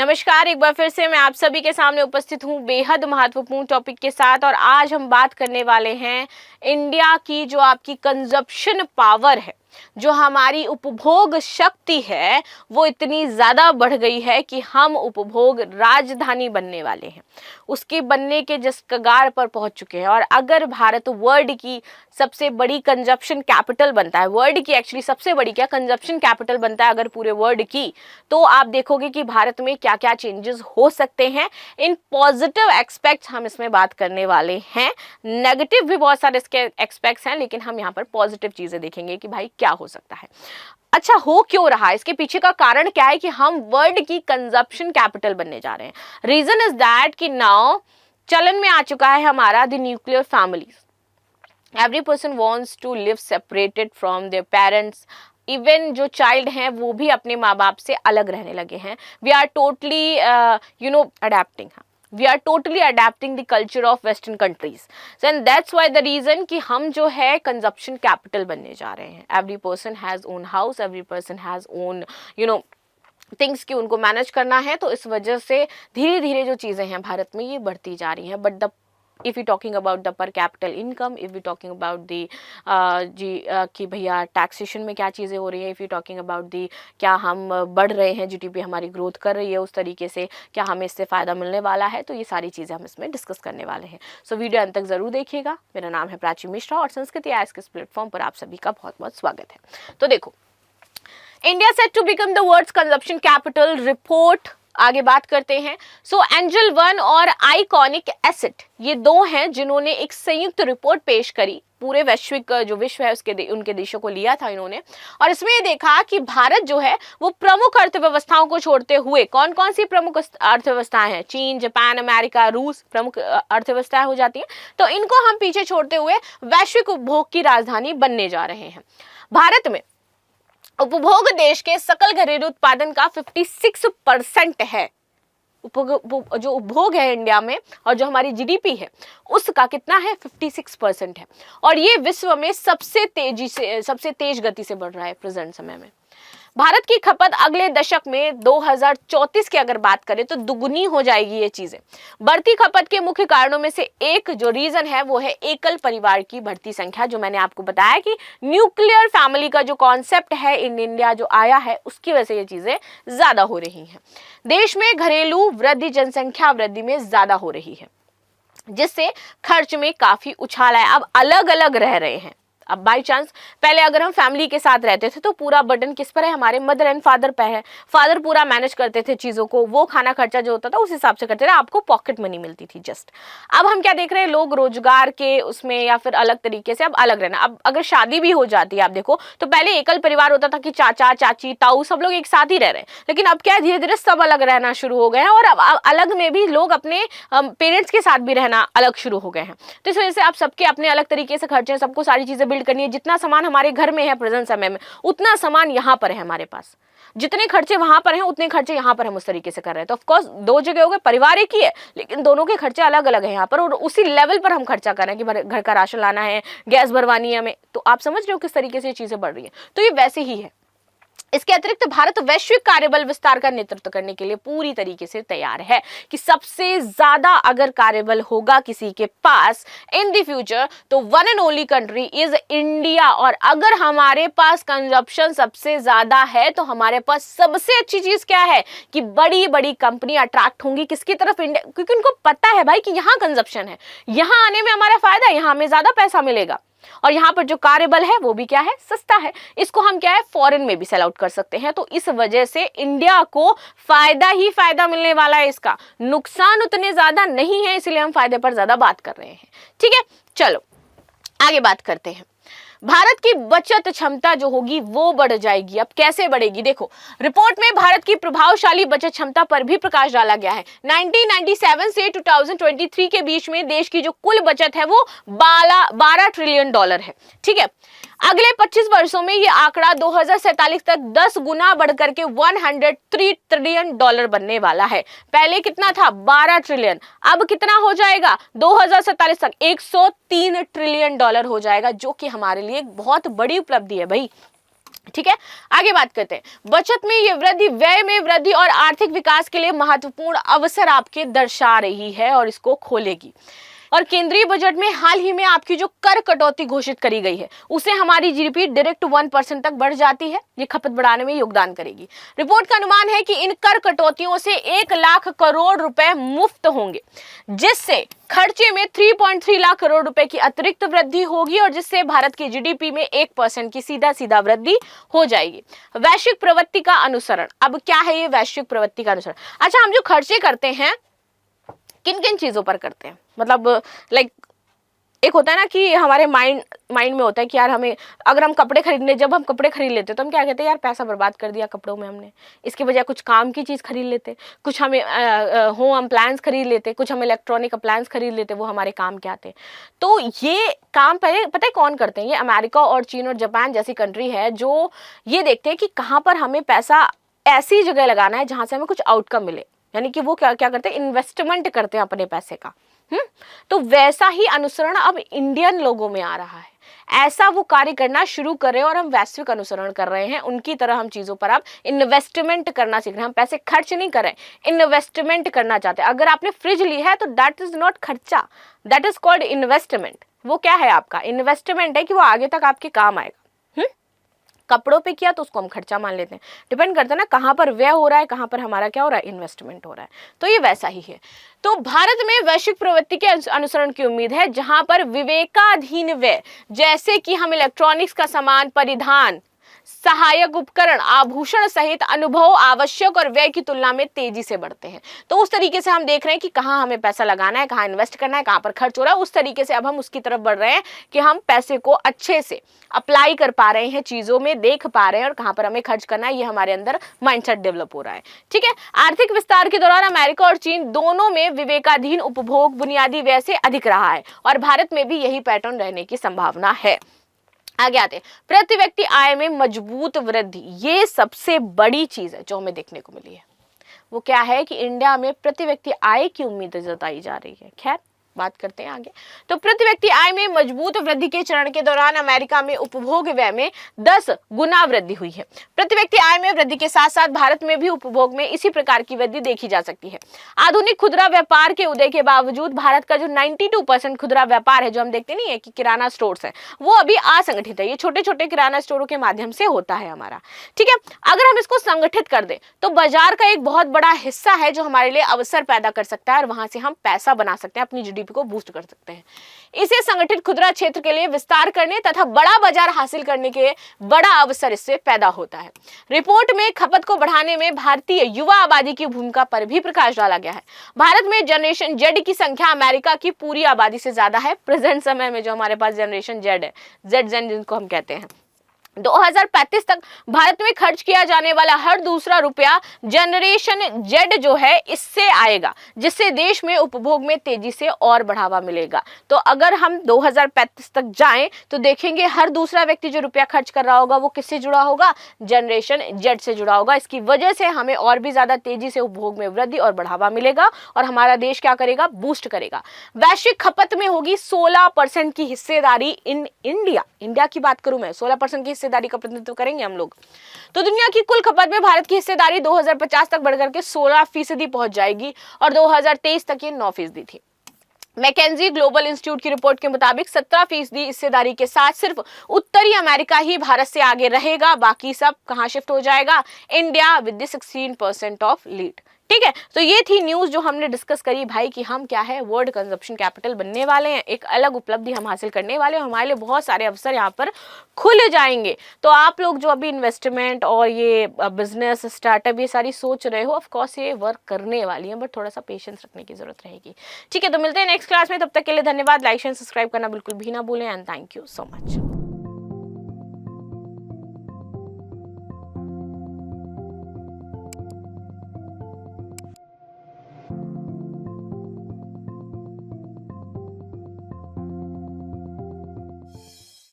नमस्कार, एक बार फिर से मैं आप सभी के सामने उपस्थित हूँ बेहद महत्वपूर्ण टॉपिक के साथ। और आज हम बात करने वाले हैं इंडिया की जो आपकी कंजप्शन पावर है, जो हमारी उपभोग शक्ति है, वो इतनी ज़्यादा बढ़ गई है कि हम उपभोग राजधानी बनने वाले हैं, उसके बनने के जिस कगार पर पहुंच चुके हैं। और अगर भारत वर्ल्ड की सबसे बड़ी कंजप्शन कैपिटल बनता है, वर्ल्ड की एक्चुअली सबसे बड़ी क्या कंजप्शन कैपिटल बनता है अगर पूरे वर्ल्ड की, तो आप देखोगे कि भारत में क्या क्या चेंजेस हो सकते हैं। इन पॉजिटिव एक्सपेक्ट्स हम इसमें बात करने वाले हैं, नेगेटिव भी बहुत सारे इसके एक्सपेक्ट्स हैं, लेकिन हम यहाँ पर पॉजिटिव चीज़ें देखेंगे कि भाई क्या हो सकता है। अच्छा, हो क्यों रहा है, इसके पीछे का कारण क्या है कि हम वर्ल्ड की कंजप्शन कैपिटल बनने जा रहे हैं। रीजन इज दैट कि नाउ चलन में आ चुका है हमारा the nuclear families. Every person wants to live separated from their parents. Even जो चाइल्ड हैं वो भी अपने माँ बाप से अलग रहने लगे हैं। We are totally adapting, we are totally adapting the culture of western countries, so and that's why the reason कि हम जो है consumption capital बनने जा रहे हैं। every person has own house, every person has own things कि उनको मैनेज करना है, तो इस वजह से धीरे धीरे जो चीज़ें हैं भारत में ये बढ़ती जा रही हैं। But the if you talking about the पर capital income, if you talking about the कि भैया टैक्सेशन में क्या चीज़ें हो रही है, if you talking about the क्या हम बढ़ रहे हैं, जीडीपी हमारी ग्रोथ कर रही है उस तरीके से, क्या हमें इससे फ़ायदा मिलने वाला है, तो ये सारी चीज़ें हम इसमें डिस्कस करने वाले हैं। सो वीडियो अंत तक ज़रूर देखिएगा। मेरा नाम है प्राची मिश्रा और संस्कृति आज के इस प्लेटफॉर्म पर आप सभी का बहुत बहुत स्वागत है। तो देखो, India set to become the world's consumption capital report, आगे बात करते हैं। सो एंजल वन और आइकॉनिक एसेट, ये दो हैं जिन्होंने एक संयुक्त रिपोर्ट पेश करी, पूरे वैश्विक जो विश्व है उसके उनके देशों को लिया था इन्होंने। और इसमें ये देखा कि भारत जो है वो प्रमुख अर्थव्यवस्थाओं को छोड़ते हुए, कौन कौन सी प्रमुख अर्थव्यवस्थाएं हैं, चीन, जापान, अमेरिका, रूस प्रमुख अर्थव्यवस्थाएं हो जाती हैं, तो इनको हम पीछे छोड़ते हुए वैश्विक उपभोग की राजधानी बनने जा रहे हैं। भारत में उपभोग देश के सकल घरेलू उत्पादन का 56% है। जो उपभोग है इंडिया में और जो हमारी जीडीपी है उसका कितना है, 56% है। और ये विश्व में सबसे तेज गति से बढ़ रहा है प्रेजेंट समय में। भारत की खपत अगले दशक में 2034 की अगर बात करें तो दुगुनी हो जाएगी ये चीजें। बढ़ती खपत के मुख्य कारणों में से एक जो रीजन है वो है एकल परिवार की बढ़ती संख्या, जो मैंने आपको बताया कि न्यूक्लियर फैमिली का जो कॉन्सेप्ट है इन इंडिया जो आया है उसकी वजह से ये चीजें ज्यादा हो रही हैं। देश में घरेलू वृद्धि जनसंख्या वृद्धि में ज्यादा हो रही है, जिससे खर्च में काफी उछाल है। अब अलग अलग रह रहे हैं। अब बाई चांस पहले अगर हम फैमिली के साथ रहते थे तो पूरा बर्डन किस पर है, हमारे मदर एंड फादर पे है। फादर पूरा मैनेज करते थे चीज़ों को, वो खाना खर्चा जो होता था उस हिसाब से करते थे, आपको पॉकेट मनी मिलती थी जस्ट। अब हम क्या देख रहे हैं, लोग रोजगार के उसमें या फिर अलग तरीके से अब अलग रहना। अब अगर शादी भी हो जाती है, आप देखो तो पहले एकल परिवार होता था कि चाचा चाची ताऊ सब लोग एक साथ ही रह रहे हैं, लेकिन अब क्या धीरे धीरे सब अलग रहना शुरू हो गए हैं। और अब अलग में भी लोग अपने पेरेंट्स के साथ भी रहना अलग शुरू हो गए हैं। तो इस वजह से आप सबके अपने अलग तरीके से खर्चे, सबको सारी चीजें बिल्ड करनी है। जितना सामान हमारे घर में है प्रेजेंट समय में, उतना सामान यहाँ पर है हमारे पास। जितने खर्चे वहां पर हैं उतने खर्चे यहाँ पर हम उस तरीके से कर रहे हैं। तो ऑफ कोर्स दो जगह हो गए, परिवार एक ही है लेकिन दोनों के खर्चे अलग अलग हैं यहाँ पर, और उसी लेवल पर हम खर्चा कर रहे हैं कि घर का राशन लाना है, गैस भरवानी है हमें। तो आप समझ रहे हो किस तरीके से ये चीजें बढ़ रही है। तो ये वैसे ही है। इसके अतिरिक्त भारत वैश्विक कार्यबल विस्तार का नेतृत्व करने के लिए पूरी तरीके से तैयार है कि सबसे ज्यादा अगर कार्यबल होगा किसी के पास इन द फ्यूचर तो one and only country is India. और अगर हमारे पास कंजप्शन सबसे ज्यादा है तो हमारे पास सबसे अच्छी चीज क्या है कि बड़ी बड़ी कंपनी अट्रैक्ट होंगी किसकी तरफ, इंडिया, क्योंकि उनको पता है भाई कि यहाँ कंजप्शन है, यहाँ आने में हमारा फायदा है, यहाँ हमें ज्यादा पैसा मिलेगा। और यहाँ पर जो कार्यबल है वो भी क्या है, सस्ता है। इसको हम क्या है, फॉरेन में भी सेल आउट कर सकते हैं। तो इस वजह से इंडिया को फायदा ही फायदा मिलने वाला है, इसका नुकसान उतने ज्यादा नहीं है, इसलिए हम फायदे पर ज्यादा बात कर रहे हैं। ठीक है, चलो आगे बात करते हैं। भारत की बचत क्षमता जो होगी वो बढ़ जाएगी। अब कैसे बढ़ेगी, देखो रिपोर्ट में भारत की प्रभावशाली बचत क्षमता पर भी प्रकाश डाला गया है। 1997 से 2023 के बीच में देश की जो कुल बचत है वो 12 ट्रिलियन डॉलर है। ठीक है, अगले 25 वर्षों में ये आंकड़ा 2047 तक 10 गुना बढ़कर के 103 ट्रिलियन डॉलर बनने वाला है। पहले कितना था, 12 ट्रिलियन, अब कितना हो जाएगा 2047 तक 103 ट्रिलियन डॉलर हो जाएगा, जो कि हमारे लिए एक बहुत बड़ी उपलब्धि है भाई। ठीक है, आगे बात करते हैं। बचत में ये वृद्धि व्यय में वृद्धि और आर्थिक विकास के लिए महत्वपूर्ण अवसर आपके दर्शा रही है और इसको खोलेगी। और केंद्रीय बजट में हाल ही में आपकी जो कर कटौती घोषित करी गई है उसे हमारी जीडीपी डायरेक्ट 1% तक बढ़ जाती है, ये खपत बढ़ाने में योगदान करेगी। रिपोर्ट का अनुमान है कि इन कर कटौतियों से 1 लाख करोड़ रुपए मुफ्त होंगे, जिससे खर्चे में 3.3 लाख करोड़ रुपए की अतिरिक्त वृद्धि होगी और जिससे भारत की जीडीपी में 1% की सीधा वृद्धि हो जाएगी। वैश्विक प्रवृत्ति का अनुसरण, अब क्या है ये वैश्विक प्रवृत्ति का अनुसरण? अच्छा, हम जो खर्चे करते हैं किन किन चीजों पर करते हैं, मतलब लाइक एक होता है ना कि हमारे माइंड में होता है कि यार हमें, अगर हम कपड़े खरीदने, जब हम कपड़े खरीद लेते हैं तो हम क्या कहते हैं, यार पैसा बर्बाद कर दिया कपड़ों में हमने, इसके बजाय कुछ काम की चीज़ खरीद लेते, कुछ हमें होम अप्लायंस खरीद लेते, कुछ हम इलेक्ट्रॉनिक अप्लायंस खरीद लेते, वो हमारे काम के आते। तो ये काम पहले पता है कौन करते हैं? ये अमेरिका और चीन और जापान जैसी कंट्री है जो ये देखते हैं कि कहाँ पर हमें पैसा ऐसी जगह लगाना है जहाँ से हमें कुछ आउटकम मिले, यानी कि वो क्या करते हैं, इन्वेस्टमेंट करते हैं अपने पैसे का। तो वैसा ही अनुसरण अब इंडियन लोगों में आ रहा है, ऐसा वो कार्य करना शुरू कर रहे हैं और हम वैश्विक अनुसरण कर रहे हैं उनकी तरह। हम चीजों पर अब इन्वेस्टमेंट करना सीख रहे हैं, हम पैसे खर्च नहीं कर रहे, इन्वेस्टमेंट करना चाहते हैं। अगर आपने फ्रिज ली है तो दैट इज नॉट खर्चा, दैट इज कॉल्ड इन्वेस्टमेंट। वो क्या है? आपका इन्वेस्टमेंट है कि वो आगे तक आपके काम आएगा। कपड़ों पे किया तो उसको हम खर्चा मान लेते हैं, डिपेंड करता है ना कहाँ पर व्यय हो रहा है, कहाँ पर हमारा क्या हो रहा है, इन्वेस्टमेंट हो रहा है। तो ये वैसा ही है। तो भारत में वैश्विक प्रवृत्ति के अनुसरण की उम्मीद है, जहां पर विवेकाधीन व्यय जैसे कि हम इलेक्ट्रॉनिक्स का सामान, परिधान, सहायक उपकरण, आभूषण सहित अनुभव, आवश्यक और व्यय की तुलना में तेजी से बढ़ते हैं। तो उस तरीके से हम देख रहे हैं कि कहाँ हमें पैसा लगाना है, कहाँ इन्वेस्ट करना है, कहाँ पर खर्च हो रहा है। उस तरीके से अब हम उसकी तरफ बढ़ रहे हैं कि हम पैसे को अच्छे से अप्लाई कर पा रहे हैं, चीजों में देख पा रहे हैं और कहाँ पर हमें खर्च करना है, ये हमारे अंदर माइंडसेट डेवलप हो रहा है। ठीक है, आर्थिक विस्तार के दौरान अमेरिका और चीन दोनों में विवेकाधीन उपभोग बुनियादी व्यय से अधिक रहा है और भारत में भी यही पैटर्न रहने की संभावना है। आगे आते हैं, प्रति व्यक्ति आय में मजबूत वृद्धि। ये सबसे बड़ी चीज है जो हमें देखने को मिली है। वो क्या है कि इंडिया में प्रति व्यक्ति आय की उम्मीद जताई जा रही है। खैर, बात करते हैं आगे। तो प्रति व्यक्ति आय में मजबूत वृद्धि के चरण के दौरान अमेरिका में उपभोग व्यय में 10 गुना वृद्धि हुई है। प्रति व्यक्ति आय में वृद्धि के साथ साथ भारत में भी उपभोग में इसी प्रकार की वृद्धि देखी जा सकती है। आधुनिक खुदरा व्यापार के उदय के बावजूद भारत का जो 92% खुदरा व्यापार है, जो हम देखते नहीं है कि किराना स्टोर्स है, वो अभी असंगठित है। ये छोटे छोटे किराना स्टोरों के माध्यम से होता है हमारा। ठीक है, अगर हम इसको संगठित कर दें तो बाजार का एक बहुत बड़ा हिस्सा है जो हमारे लिए अवसर पैदा कर सकता है और वहां से हम पैसा बना सकते हैं, अपनी जीडीपी को बूस्ट कर सकते हैं। इसे संगठित खुदरा क्षेत्र के लिए विस्तार करने तथा बड़ा बाजार हासिल करने के बड़ा अवसर इससे पैदा होता है। रिपोर्ट में खपत को बढ़ाने में भारतीय युवा आबादी की भूमिका पर भी प्रकाश डाला गया है। भारत में जनरेशन जेड की संख्या अमेरिका की पूरी आबादी से ज्यादा है। प्रेजेंट समय में जो हमारे पास जनरेशन जेड है, जेड जिनको हम कहते हैं, 2035 तक भारत में खर्च किया जाने वाला हर दूसरा रुपया जनरेशन जेड जो है इससे आएगा, जिससे देश में उपभोग में तेजी से और बढ़ावा मिलेगा। तो अगर हम 2035 तक जाएं तो देखेंगे हर दूसरा व्यक्ति जो रुपया खर्च कर रहा होगा वो किससे जुड़ा होगा? जनरेशन जेड से जुड़ा होगा। इसकी वजह से हमें और भी ज्यादा तेजी से उपभोग में वृद्धि और बढ़ावा मिलेगा और हमारा देश क्या करेगा? बूस्ट करेगा। वैश्विक खपत में होगी 16% की हिस्सेदारी इन इंडिया की बात करूं मैं, 16% की हिस्सेदारी का प्रतिनिधित्व करेंगे हम लोग। तो दुनिया की कुल खपत में भारत की हिस्सेदारी 2050 तक बढ़कर के 16% पहुंच जाएगी और 2023 तक ये 9% थी। मैकेंजी ग्लोबल इंस्टीट्यूट की रिपोर्ट के मुताबिक 17% हिस्सेदारी के साथ सिर्फ उत्तरी अमेरिका ही भारत से आगे रहेगा, बाकी सब कहां शिफ्ट हो जाएगा? India with the 16% of lead. ठीक है, तो ये थी न्यूज जो हमने डिस्कस करी भाई कि हम क्या है, वर्ल्ड कंजप्शन कैपिटल बनने वाले हैं, एक अलग उपलब्धि हम हासिल करने वाले हैं, हमारे लिए बहुत सारे अवसर यहाँ पर खुल जाएंगे। तो आप लोग जो अभी इन्वेस्टमेंट और ये बिजनेस स्टार्टअप ये सारी सोच रहे हो, ऑफ कोर्स ये वर्क करने वाली है, बट थोड़ा सा पेशेंस रखने की जरूरत रहेगी। ठीक है, तो मिलते हैं नेक्स्ट क्लास में, तब तक के लिए धन्यवाद। लाइक शेयर सब्सक्राइब करना बिल्कुल भी ना भूलें and thank you so much.